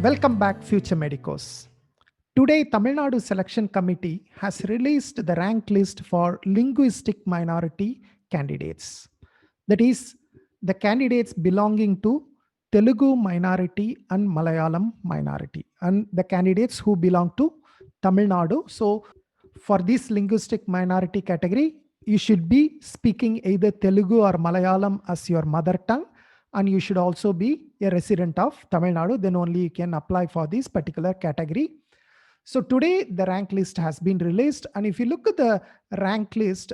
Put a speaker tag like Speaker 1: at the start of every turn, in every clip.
Speaker 1: Welcome back, future medicos. Today, Tamil Nadu Selection Committee has released the rank list for linguistic minority candidates. That is, the candidates belonging to Telugu minority and Malayalam minority, and the candidates who belong to Tamil Nadu. So, for this linguistic minority category, you should be speaking either Telugu or Malayalam as your mother tongue, and you should also be a resident of Tamil Nadu. Then only you can apply for this particular category. So today the rank list has been released, and if you look at the rank list,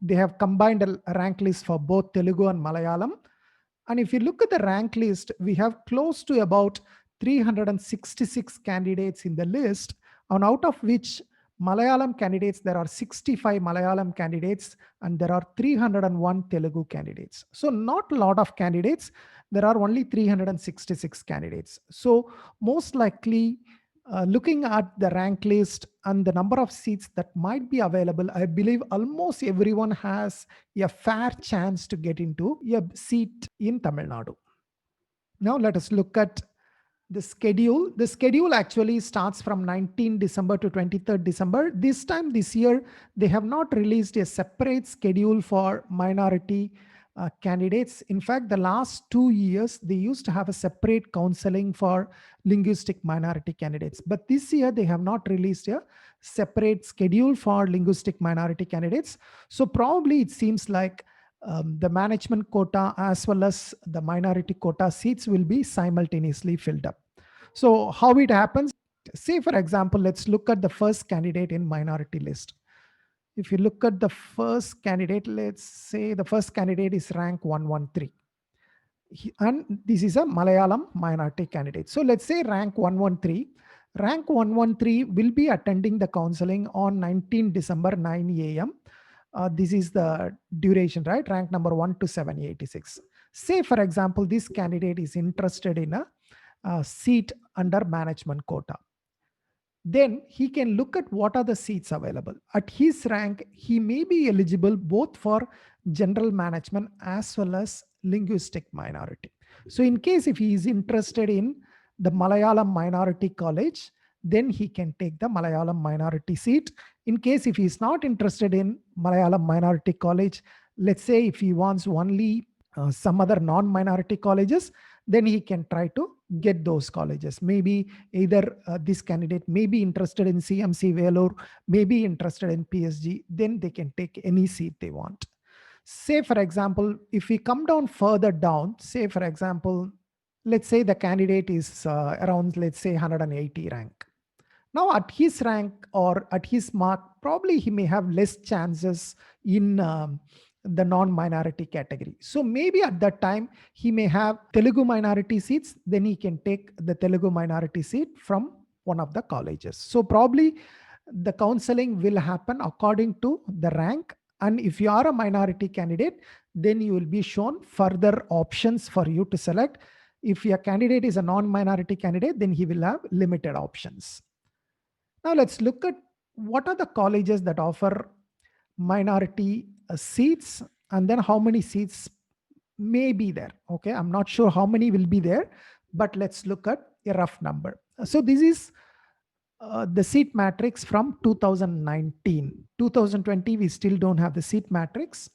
Speaker 1: they have combined a rank list for both Telugu and Malayalam. And if you look at the rank list, we have close to about 366 candidates in the list, and out of which Malayalam candidates, there are 65 Malayalam candidates and there are 301 Telugu candidates. So not a lot of candidates, there are only 366 candidates. So most likely, looking at the rank list and the number of seats that might be available, I believe almost everyone has a fair chance to get into a seat in Tamil Nadu. Now let us look at the schedule. The schedule actually starts from 19 December to 23rd December. This year, they have not released a separate schedule for minority candidates. In fact, the last 2 years, they used to have a separate counseling for linguistic minority candidates. But this year, they have not released a separate schedule for linguistic minority candidates. So probably it seems like the management quota as well as the minority quota seats will be simultaneously filled up. So how it happens, say for example, let's look at the first candidate in minority list. If you look at the first candidate, let's say the first candidate is rank 113. And this is a Malayalam minority candidate. So let's say rank 113. Rank 113 will be attending the counseling on 19 December 9 a.m. This is the duration, right? Rank number 1 to 786. Say, for example, this candidate is interested in a seat under management quota. Then he can look at what are the seats available. At his rank, he may be eligible both for general management as well as linguistic minority. So in case if he is interested in the Malayalam minority college, then he can take the Malayalam minority seat. In case if he is not interested in Malayalam minority college, let's say if he wants only some other non-minority colleges, then he can try to get those colleges. Maybe either this candidate may be interested in CMC Vellore, may be interested in PSG, then they can take any seat they want. Say for example, if we come down further down, say for example, let's say the candidate is around, let's say 180 rank. Now at his rank or at his mark, probably he may have less chances in the non-minority category. So maybe at that time, he may have Telugu minority seats, then he can take the Telugu minority seat from one of the colleges. So probably the counseling will happen according to the rank. And if you are a minority candidate, then you will be shown further options for you to select. If your candidate is a non-minority candidate, then he will have limited options. Now let's look at what are the colleges that offer minority seats and then how many seats may be there. Okay, I'm not sure how many will be there, but let's look at a rough number. So this is the seat matrix from 2019. 2020, we still don't have the seat matrix.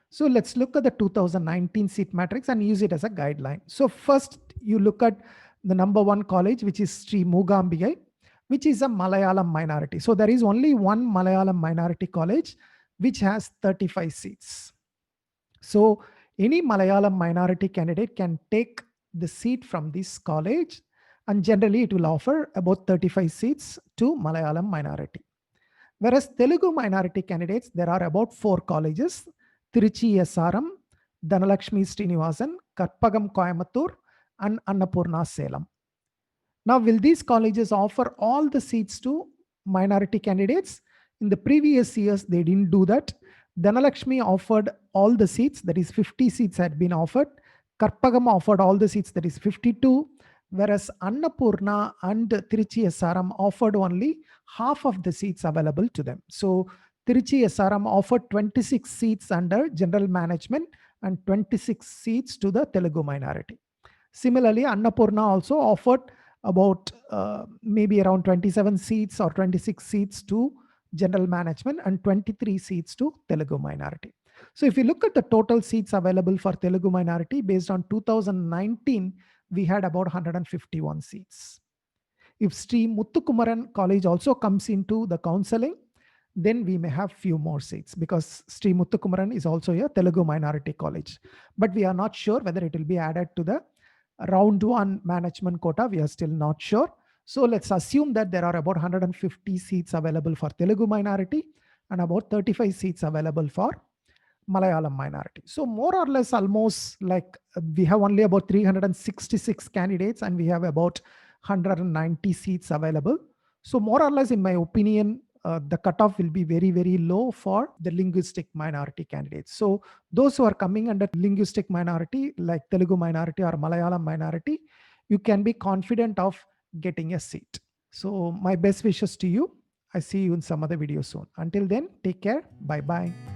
Speaker 1: So let's look at the 2019 seat matrix and use it as a guideline. So first you look at the number one college, which is Sri Moogambigai, which is a Malayalam minority. So there is only one Malayalam minority college which has 35 seats. So any Malayalam minority candidate can take the seat from this college, and generally it will offer about 35 seats to Malayalam minority. Whereas Telugu minority candidates, there are about 4 colleges: Tiruchi SRM, Dhanalakshmi Srinivasan, Karpagam Coimbatore, and Annapurna Salem. Now, will these colleges offer all the seats to minority candidates? In the previous years, they didn't do that. Dhanalakshmi offered all the seats, that is 50 seats had been offered. Karpagam offered all the seats, that is 52. Whereas Annapurna and Tiruchi SRM offered only half of the seats available to them. So Tiruchi SRM offered 26 seats under general management and 26 seats to the Telugu minority. Similarly, Annapurna also offered about maybe around 27 seats or 26 seats to general management and 23 seats to Telugu minority. So if you look at the total seats available for Telugu minority based on 2019, we had about 151 seats. If Sri Muthukumaran College also comes into the counseling, then we may have few more seats because Sri Muthukumaran is also a Telugu minority college. But we are not sure whether it will be added to the round one management quota. We are still not sure. So let's assume that there are about 150 seats available for Telugu minority and about 35 seats available for Malayalam minority. So more or less almost like we have only about 366 candidates and we have about 190 seats available. So more or less, in my opinion, the cutoff will be very, very low for the linguistic minority candidates. So those who are coming under linguistic minority, like Telugu minority or Malayalam minority, you can be confident of getting a seat. So my best wishes to you. I see you in some other video soon. Until then, take care. Bye-bye.